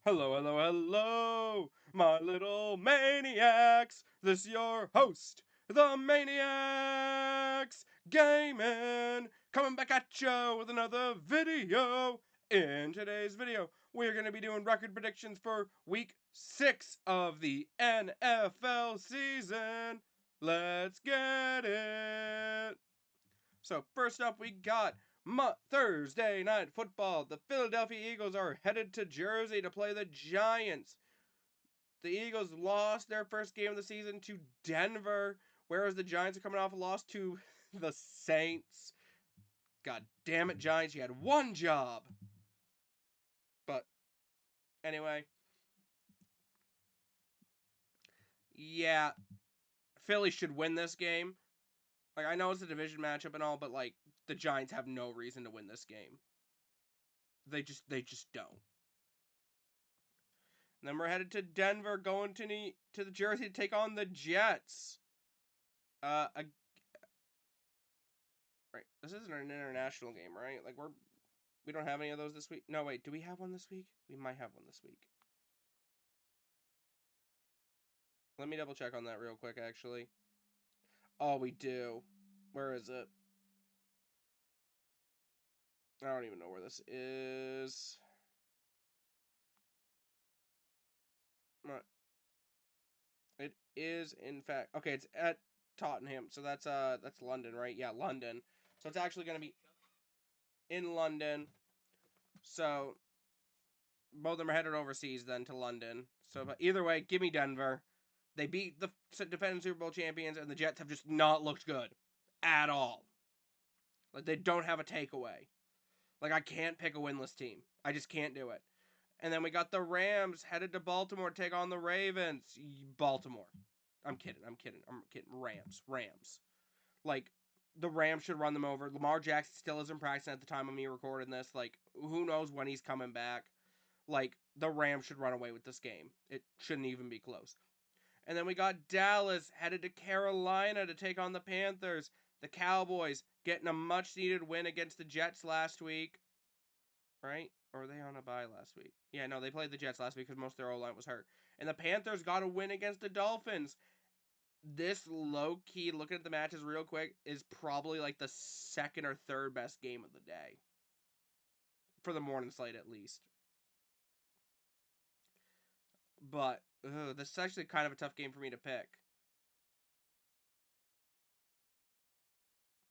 Hello, hello, hello, my little maniacs. This is your host, the Maniacs, gaming, coming back at you with another video. In today's video, we're going to be doing record predictions for week 6 of the NFL season. Let's get it. So first up, we got Thursday night football. The Philadelphia Eagles are headed to Jersey to play the Giants. The Eagles lost their first game of the season to Denver, whereas the Giants are coming off a loss to the Saints. God damn it, Giants, you had one job. But anyway, yeah, Philly should win this game. Like, I know it's a division matchup and all, but like the Giants have no reason to win this game. They just don't. And then we're headed to Denver, going to the Jersey to take on the Jets. Uh, a, right. This isn't an international game, right? Like we don't have any of those this week. No, wait. Do we have one this week? We might have one this week. Let me double check on that real quick. Actually, oh, we do. Where is it? I don't even know where this is. It is in fact okay. It's at Tottenham, so that's London, right? Yeah, London. So it's actually going to be in London. So both of them are headed overseas then to London. So, but either way, give me Denver. They beat the defending Super Bowl champions, and the Jets have just not looked good at all. Like, they don't have a takeaway. Like, I can't pick a winless team. I just can't do it. And then we got the Rams headed to Baltimore to take on the Ravens. Baltimore. I'm kidding. Rams. Like, the Rams should run them over. Lamar Jackson still isn't practicing at the time of me recording this. Like, who knows when he's coming back. Like, the Rams should run away with this game. It shouldn't even be close. And then we got Dallas headed to Carolina to take on the Panthers. The Cowboys getting a much needed win against the Jets last week. Right? Or were they on a bye last week? Yeah, no, they played the Jets last week because most of their O-line was hurt. And the Panthers got a win against the Dolphins. This low-key, looking at the matches real quick, is probably like the second or third best game of the day. For the morning slate, at least. But this is actually kind of a tough game for me to pick.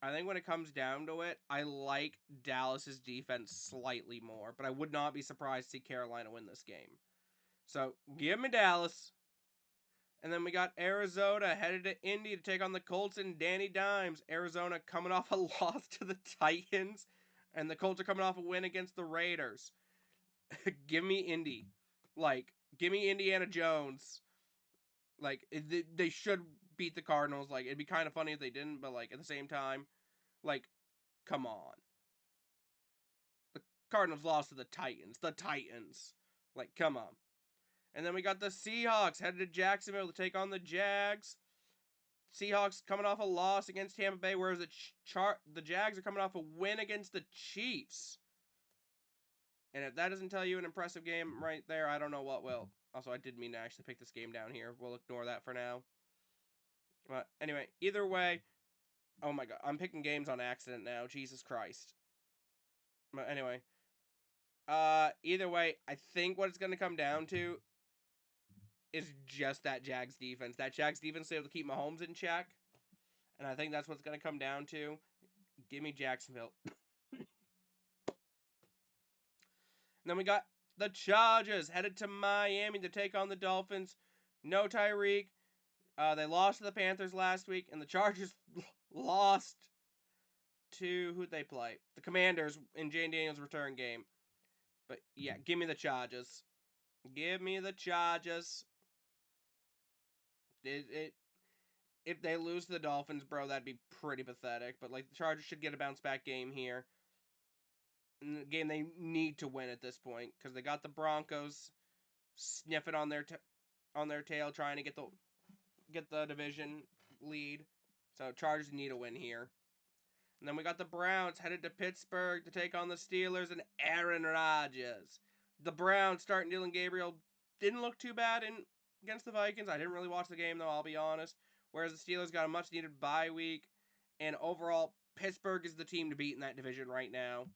I think when it comes down to it, I like Dallas's defense slightly more, but I would not be surprised to see Carolina win this game. So give me Dallas. And then we got Arizona headed to Indy to take on the Colts and Danny Dimes. Arizona coming off a loss to the Titans, and the Colts are coming off a win against the Raiders. Give me Indy. Like, give me Indiana Jones. Like, they should beat the Cardinals. Like, it'd be kind of funny if they didn't, but, like, at the same time, like, come on. The Cardinals lost to the Titans. The Titans. Like, come on. And then we got the Seahawks headed to Jacksonville to take on the Jags. Seahawks coming off a loss against Tampa Bay, whereas the Jags are coming off a win against the Chiefs. And if that doesn't tell you an impressive game right there, I don't know what will. Also, I did mean to actually pick this game down here. We'll ignore that for now. But anyway, either way, oh my god, I'm picking games on accident now. Jesus Christ. But anyway, either way, I think what it's going to come down to is just that Jags defense. That Jags defense is able to keep Mahomes in check, and I think that's what's going to come down to. Give me Jacksonville. And then we got the Chargers headed to Miami to take on the Dolphins. No Tyreek. They lost to the Panthers last week, and the Chargers lost to who'd they play? The Commanders in Jane Daniels' return game. But yeah, give me the Chargers. Give me the Chargers. If they lose to the Dolphins, bro, that'd be pretty pathetic. But like the Chargers should get a bounce back game here. And the game they need to win at this point because they got the Broncos sniffing on their tail, trying to get the division lead. So Chargers need a win here. And then we got the Browns headed to Pittsburgh to take on the Steelers and Aaron Rodgers. The Browns starting Dylan Gabriel didn't look too bad against the Vikings. I didn't really watch the game though, I'll be honest. Whereas the Steelers got a much needed bye week, and overall Pittsburgh is the team to beat in that division right now.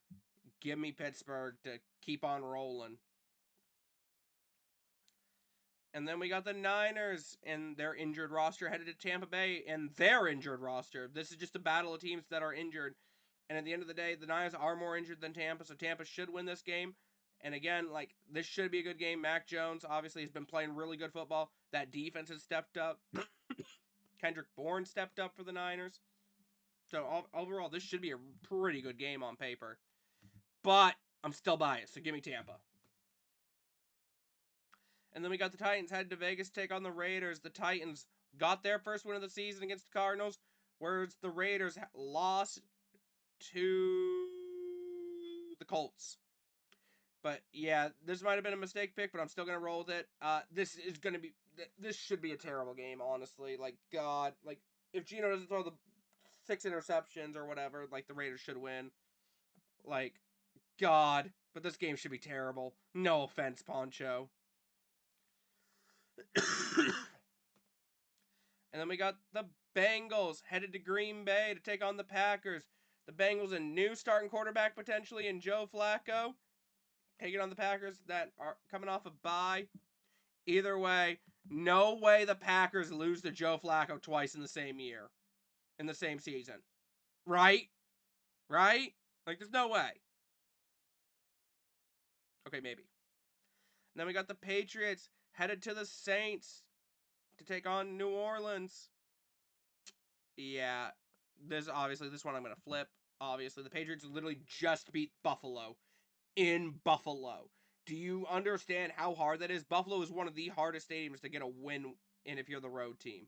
Give me Pittsburgh to keep on rolling. And then we got the Niners and their injured roster headed to Tampa Bay and their injured roster. This is just a battle of teams that are injured. And at the end of the day, the Niners are more injured than Tampa, so Tampa should win this game. And again, like, this should be a good game. Mac Jones obviously has been playing really good football. That defense has stepped up. Kendrick Bourne stepped up for the Niners. So overall, this should be a pretty good game on paper. But I'm still biased, so give me Tampa. And then we got the Titans headed to Vegas to take on the Raiders. The Titans got their first win of the season against the Cardinals, whereas the Raiders lost to the Colts. But yeah, this might have been a mistake pick, but I'm still gonna roll with it. This should be a terrible game, honestly. Like, God, like, if Geno doesn't throw the 6 interceptions or whatever, like, the Raiders should win. Like, God, but this game should be terrible. No offense, Poncho. And then we got the Bengals headed to Green Bay to take on the Packers. The Bengals, a new starting quarterback potentially in Joe Flacco, taking on the Packers that are coming off a bye. Either way, no way the Packers lose to Joe Flacco twice in the same year, in the same season. Right? Right? Like, there's no way. Okay, maybe. And then we got the Patriots headed to the Saints to take on New Orleans. Yeah, this one I'm going to flip. Obviously, the Patriots literally just beat Buffalo in Buffalo. Do you understand how hard that is? Buffalo is one of the hardest stadiums to get a win in if you're the road team.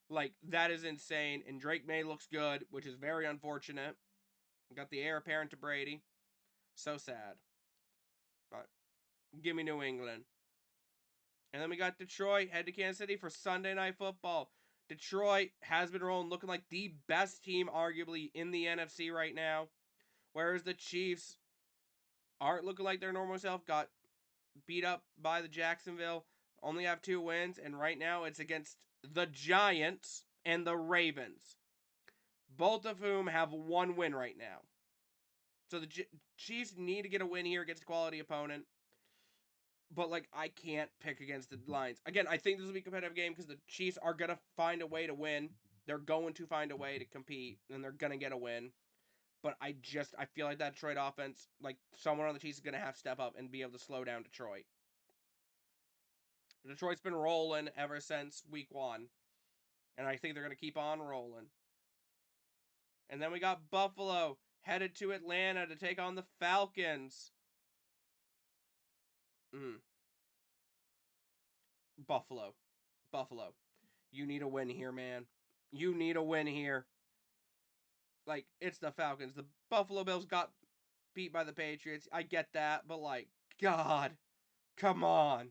Like, that is insane. And Drake May looks good, which is very unfortunate. Got the heir apparent to Brady. So sad. But give me New England. And then we got Detroit head to Kansas City for Sunday Night Football. Detroit has been rolling, looking like the best team, arguably, in the NFC right now. Whereas the Chiefs aren't looking like their normal self. Got beat up by the Jacksonville. Only have 2 wins. And right now it's against the Giants and the Ravens. Both of whom have 1 win right now. So the Chiefs need to get a win here against a quality opponent. But, like, I can't pick against the Lions. Again, I think this will be a competitive game because the Chiefs are going to find a way to win. They're going to find a way to compete, and they're going to get a win. But I feel like that Detroit offense, like, someone on the Chiefs is going to have to step up and be able to slow down Detroit. Detroit's been rolling ever since week 1. And I think they're going to keep on rolling. And then we got Buffalo headed to Atlanta to take on the Falcons. Buffalo. You need a win here, man. You need a win here. Like, it's the Falcons. The Buffalo Bills got beat by the Patriots. I get that, but, like, God, come on.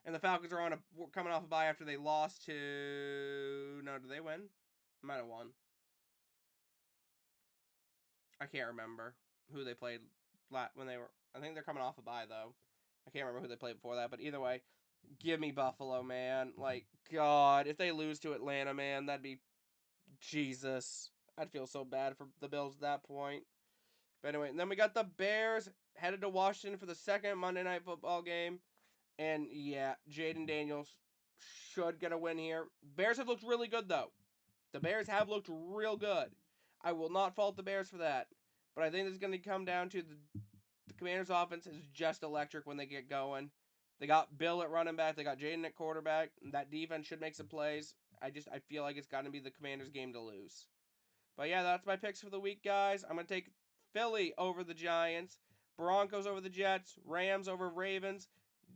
And the Falcons are coming off a bye after they lost to... No, did they win? Might have won. I can't remember who they played when they were... I think they're coming off a bye, though. I can't remember who they played before that, but either way, give me Buffalo, man. Like, God, if they lose to Atlanta, man, that'd be... Jesus. I'd feel so bad for the Bills at that point. But anyway, and then we got the Bears headed to Washington for the second Monday Night Football game. And yeah, Jaden Daniels should get a win here. Bears have looked really good, though. The Bears have looked real good. I will not fault the Bears for that. But I think this is going to come down to the Commanders' offense is just electric when they get going. They got Bill at running back. They got Jaden at quarterback. That defense should make some plays. I feel like it's got to be the Commanders' game to lose. But yeah, that's my picks for the week, guys. I'm going to take Philly over the Giants, Broncos over the Jets, Rams over Ravens,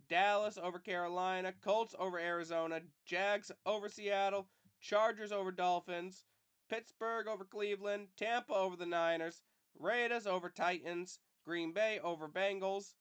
Dallas over Carolina, Colts over Arizona, Jags over Seattle, Chargers over Dolphins, Pittsburgh over Cleveland, Tampa over the Niners, Raiders over Titans, Green Bay over Bengals,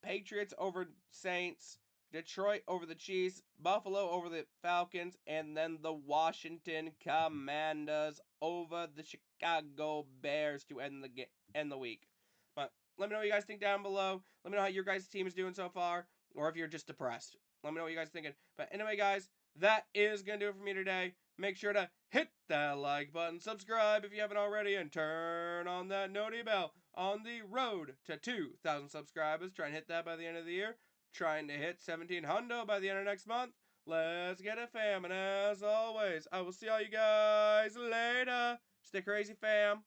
Patriots over Saints, Detroit over the Chiefs, Buffalo over the Falcons, and then the Washington Commanders over the Chicago Bears to end the week. But Let me know what you guys think down below. Let me know how your guys' team is doing so far, or if you're just depressed. Let me know what you guys are thinking. But anyway, guys, that is going to do it for me today. Make sure to hit that like button, subscribe if you haven't already, and turn on that noti bell on the road to 2,000 subscribers. Try and hit that by the end of the year. Trying to hit 1,700 by the end of next month. Let's get it, fam. And as always, I will see all you guys later. Stay crazy, fam.